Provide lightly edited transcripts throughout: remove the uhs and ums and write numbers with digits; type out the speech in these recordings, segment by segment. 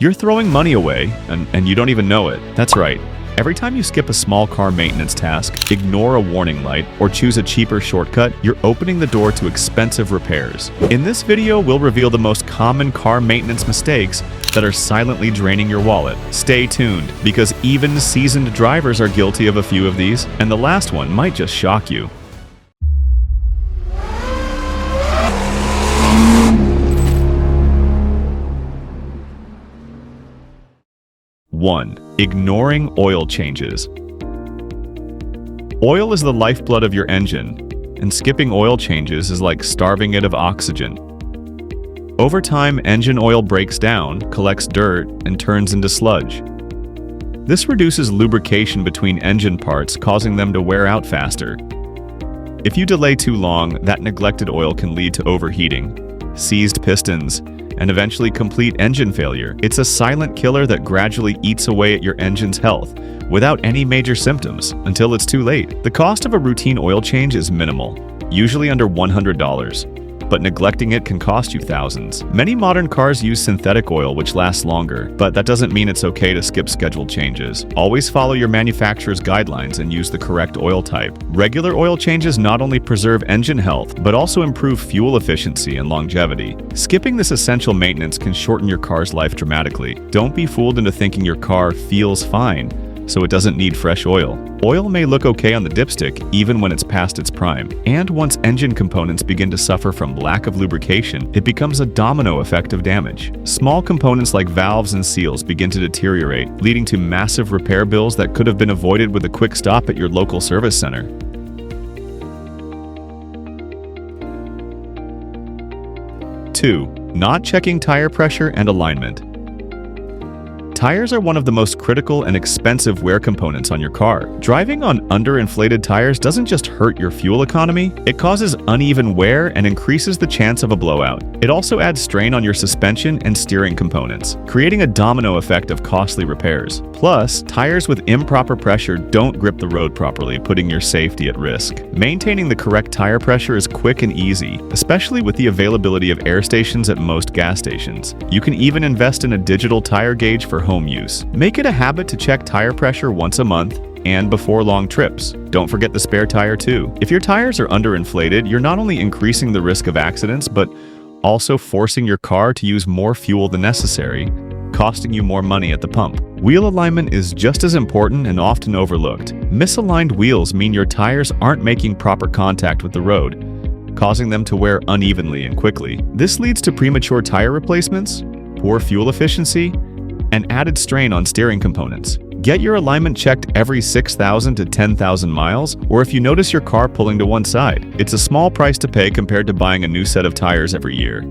You're throwing money away, and you don't even know it. That's right. Every time you skip a small car maintenance task, ignore a warning light, or choose a cheaper shortcut, you're opening the door to expensive repairs. In this video, we'll reveal the most common car maintenance mistakes that are silently draining your wallet. Stay tuned, because even seasoned drivers are guilty of a few of these, and the last one might just shock you. One, ignoring oil changes. Oil is the lifeblood of your engine, and skipping oil changes is like starving it of oxygen. Over time, engine oil breaks down, collects dirt, and turns into sludge. This reduces lubrication between engine parts, causing them to wear out faster. If you delay too long, that neglected oil can lead to overheating, seized pistons, and eventually complete engine failure. It's a silent killer that gradually eats away at your engine's health without any major symptoms until it's too late. The cost of a routine oil change is minimal, usually under $100, but neglecting it can cost you thousands. Many modern cars use synthetic oil, which lasts longer, but that doesn't mean it's okay to skip scheduled changes. Always follow your manufacturer's guidelines and use the correct oil type. Regular oil changes not only preserve engine health, but also improve fuel efficiency and longevity. Skipping this essential maintenance can shorten your car's life dramatically. Don't be fooled into thinking your car feels fine, so it doesn't need fresh oil. Oil may look okay on the dipstick even when it's past its prime. And once engine components begin to suffer from lack of lubrication, it becomes a domino effect of damage. Small components like valves and seals begin to deteriorate, leading to massive repair bills that could have been avoided with a quick stop at your local service center. 2. Not checking tire pressure and alignment. Tires are one of the most critical and expensive wear components on your car. Driving on underinflated tires doesn't just hurt your fuel economy, it causes uneven wear and increases the chance of a blowout. It also adds strain on your suspension and steering components, creating a domino effect of costly repairs. Plus, tires with improper pressure don't grip the road properly, putting your safety at risk. Maintaining the correct tire pressure is quick and easy, especially with the availability of air stations at most gas stations. You can even invest in a digital tire gauge for home use. Make it a habit to check tire pressure once a month and before long trips. Don't forget the spare tire too. If your tires are underinflated, you're not only increasing the risk of accidents, but also forcing your car to use more fuel than necessary, costing you more money at the pump. Wheel alignment is just as important and often overlooked. Misaligned wheels mean your tires aren't making proper contact with the road, causing them to wear unevenly and quickly. This leads to premature tire replacements, poor fuel efficiency, and added strain on steering components. Get your alignment checked every 6,000 to 10,000 miles, or if you notice your car pulling to one side. It's a small price to pay compared to buying a new set of tires every year.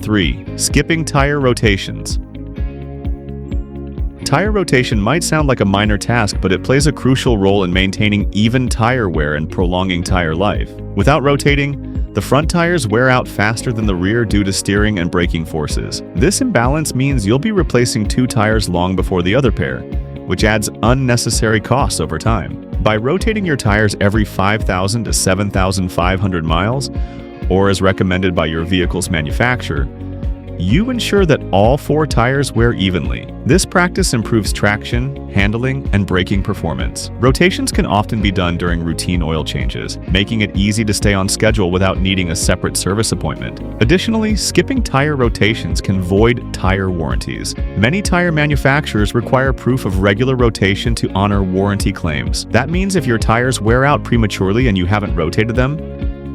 3. Skipping tire rotations. Tire rotation might sound like a minor task, but it plays a crucial role in maintaining even tire wear and prolonging tire life. Without rotating, the front tires wear out faster than the rear due to steering and braking forces. This imbalance means you'll be replacing two tires long before the other pair, which adds unnecessary costs over time. By rotating your tires every 5,000 to 7,500 miles, or as recommended by your vehicle's manufacturer, you ensure that all four tires wear evenly. This practice improves traction, handling, and braking performance. Rotations can often be done during routine oil changes, making it easy to stay on schedule without needing a separate service appointment. Additionally, skipping tire rotations can void tire warranties. Many tire manufacturers require proof of regular rotation to honor warranty claims. That means if your tires wear out prematurely and you haven't rotated them,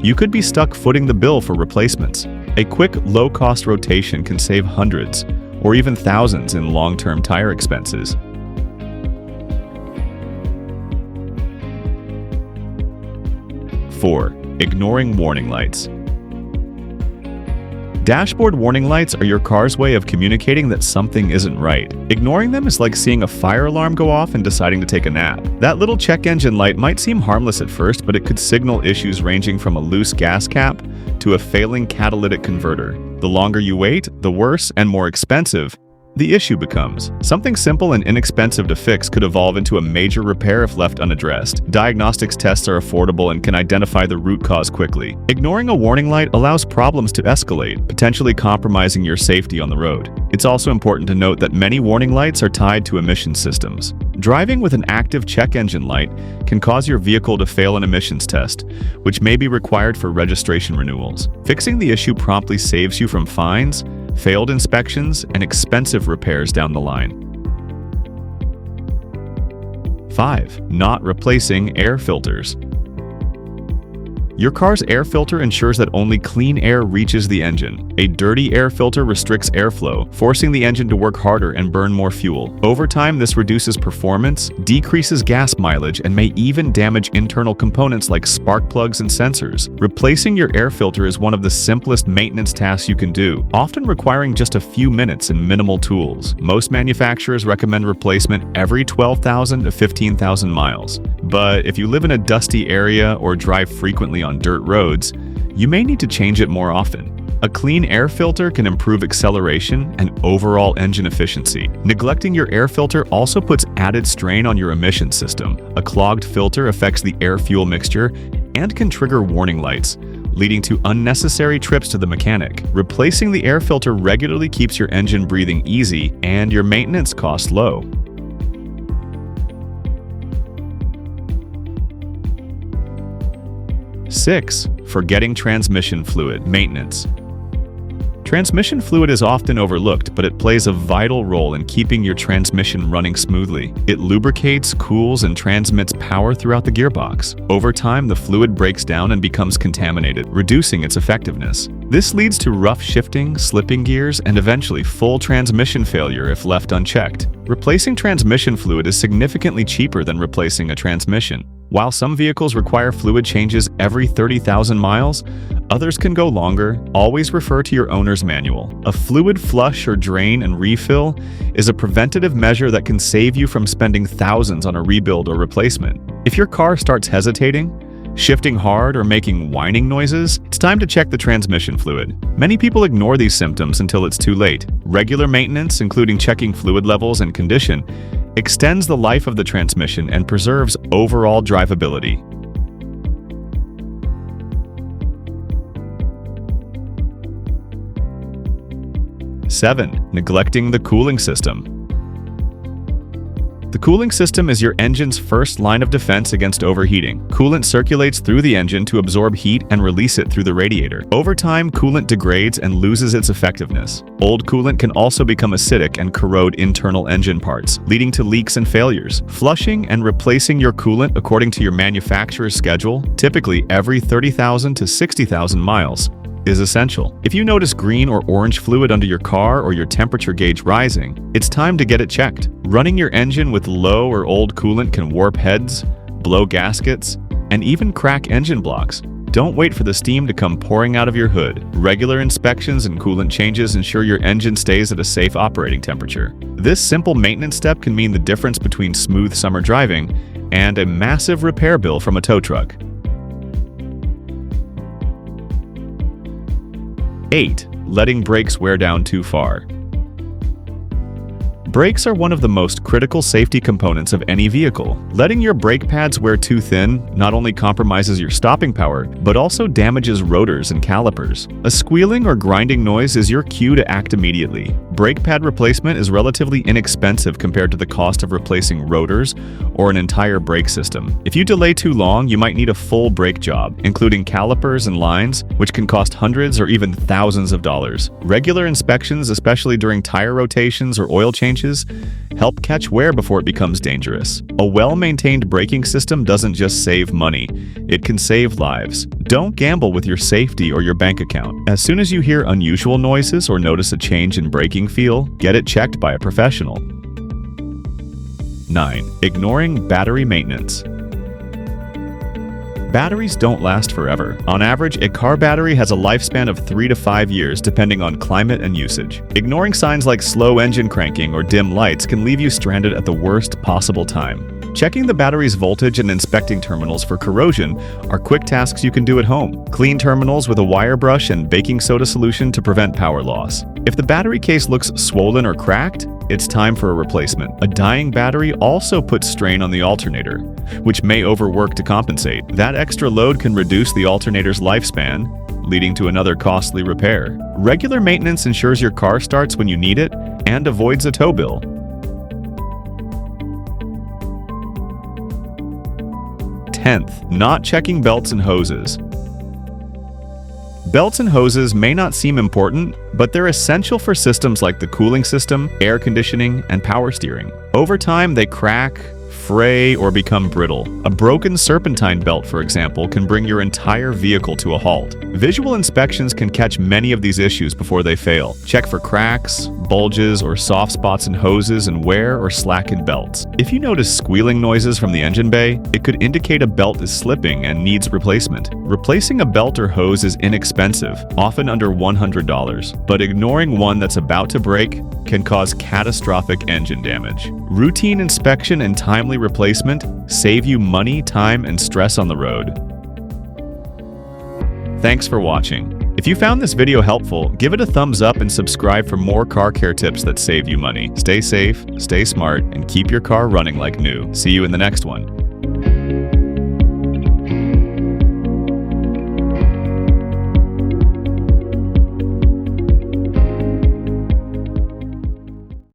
you could be stuck footing the bill for replacements. A quick, low-cost rotation can save hundreds or even thousands in long-term tire expenses. 4. Ignoring warning lights. Dashboard warning lights are your car's way of communicating that something isn't right. Ignoring them is like seeing a fire alarm go off and deciding to take a nap. That little check engine light might seem harmless at first, but it could signal issues ranging from a loose gas cap to a failing catalytic converter. The longer you wait, the worse and more expensive The issue becomes, something simple and inexpensive to fix could evolve into a major repair if left unaddressed. Diagnostics tests are affordable and can identify the root cause quickly. Ignoring a warning light allows problems to escalate, potentially compromising your safety on the road. It's also important to note that many warning lights are tied to emission systems. Driving with an active check engine light can cause your vehicle to fail an emissions test, which may be required for registration renewals. Fixing the issue promptly saves you from fines, failed inspections, and expensive repairs down the line. 5. Not replacing air filters. Your car's air filter ensures that only clean air reaches the engine. A dirty air filter restricts airflow, forcing the engine to work harder and burn more fuel. Over time, this reduces performance, decreases gas mileage, and may even damage internal components like spark plugs and sensors. Replacing your air filter is one of the simplest maintenance tasks you can do, often requiring just a few minutes and minimal tools. Most manufacturers recommend replacement every 12,000 to 15,000 miles. But if you live in a dusty area or drive frequently on dirt roads, you may need to change it more often. A clean air filter can improve acceleration and overall engine efficiency. Neglecting your air filter also puts added strain on your emission system. A clogged filter affects the air-fuel mixture and can trigger warning lights, leading to unnecessary trips to the mechanic. Replacing the air filter regularly keeps your engine breathing easy and your maintenance costs low. 6. Forgetting transmission fluid maintenance. Transmission fluid is often overlooked, but it plays a vital role in keeping your transmission running smoothly. It lubricates, cools, and transmits power throughout the gearbox. Over time, the fluid breaks down and becomes contaminated, reducing its effectiveness. This leads to rough shifting, slipping gears, and eventually full transmission failure if left unchecked. Replacing transmission fluid is significantly cheaper than replacing a transmission. While some vehicles require fluid changes every 30,000 miles, others can go longer. Always refer to your owner's manual. A fluid flush or drain and refill is a preventative measure that can save you from spending thousands on a rebuild or replacement. If your car starts hesitating, shifting hard, or making whining noises, it's time to check the transmission fluid. Many people ignore these symptoms until it's too late. Regular maintenance, including checking fluid levels and condition, extends the life of the transmission and preserves overall drivability. 7. Neglecting the cooling system. The cooling system is your engine's first line of defense against overheating. Coolant circulates through the engine to absorb heat and release it through the radiator. Over time, coolant degrades and loses its effectiveness. Old coolant can also become acidic and corrode internal engine parts, leading to leaks and failures. Flushing and replacing your coolant according to your manufacturer's schedule, typically every 30,000 to 60,000 miles, is essential. If you notice green or orange fluid under your car or your temperature gauge rising, it's time to get it checked. Running your engine with low or old coolant can warp heads, blow gaskets, and even crack engine blocks. Don't wait for the steam to come pouring out of your hood. Regular inspections and coolant changes ensure your engine stays at a safe operating temperature. This simple maintenance step can mean the difference between smooth summer driving and a massive repair bill from a tow truck. 8. Letting brakes wear down too far. Brakes are one of the most critical safety components of any vehicle. Letting your brake pads wear too thin not only compromises your stopping power, but also damages rotors and calipers. A squealing or grinding noise is your cue to act immediately. Brake pad replacement is relatively inexpensive compared to the cost of replacing rotors or an entire brake system. If you delay too long, you might need a full brake job, including calipers and lines, which can cost hundreds or even thousands of dollars. Regular inspections, especially during tire rotations or oil changes, help catch wear before it becomes dangerous. A well-maintained braking system doesn't just save money, it can save lives. Don't gamble with your safety or your bank account. As soon as you hear unusual noises or notice a change in braking feel, get it checked by a professional. 9. Ignoring battery maintenance. Batteries don't last forever. On average, a car battery has a lifespan of 3 to 5 years depending on climate and usage. Ignoring signs like slow engine cranking or dim lights can leave you stranded at the worst possible time. Checking the battery's voltage and inspecting terminals for corrosion are quick tasks you can do at home. Clean terminals with a wire brush and baking soda solution to prevent power loss. If the battery case looks swollen or cracked, it's time for a replacement. A dying battery also puts strain on the alternator, which may overwork to compensate. That extra load can reduce the alternator's lifespan, leading to another costly repair. Regular maintenance ensures your car starts when you need it and avoids a tow bill. 10th, not checking belts and hoses. Belts and hoses may not seem important, but they're essential for systems like the cooling system, air conditioning, and power steering. Over time, they crack, fray, or become brittle. A broken serpentine belt, for example, can bring your entire vehicle to a halt. Visual inspections can catch many of these issues before they fail. Check for cracks, bulges, or soft spots in hoses and wear or slack in belts. If you notice squealing noises from the engine bay, it could indicate a belt is slipping and needs replacement. Replacing a belt or hose is inexpensive, often under $100, but ignoring one that's about to break can cause catastrophic engine damage. Routine inspection and timely replacement save you money, time, and stress on the road. Thanks for watching. If you found this video helpful, give it a thumbs up and subscribe for more car care tips that save you money. Stay safe, stay smart, and keep your car running like new. See you in the next one.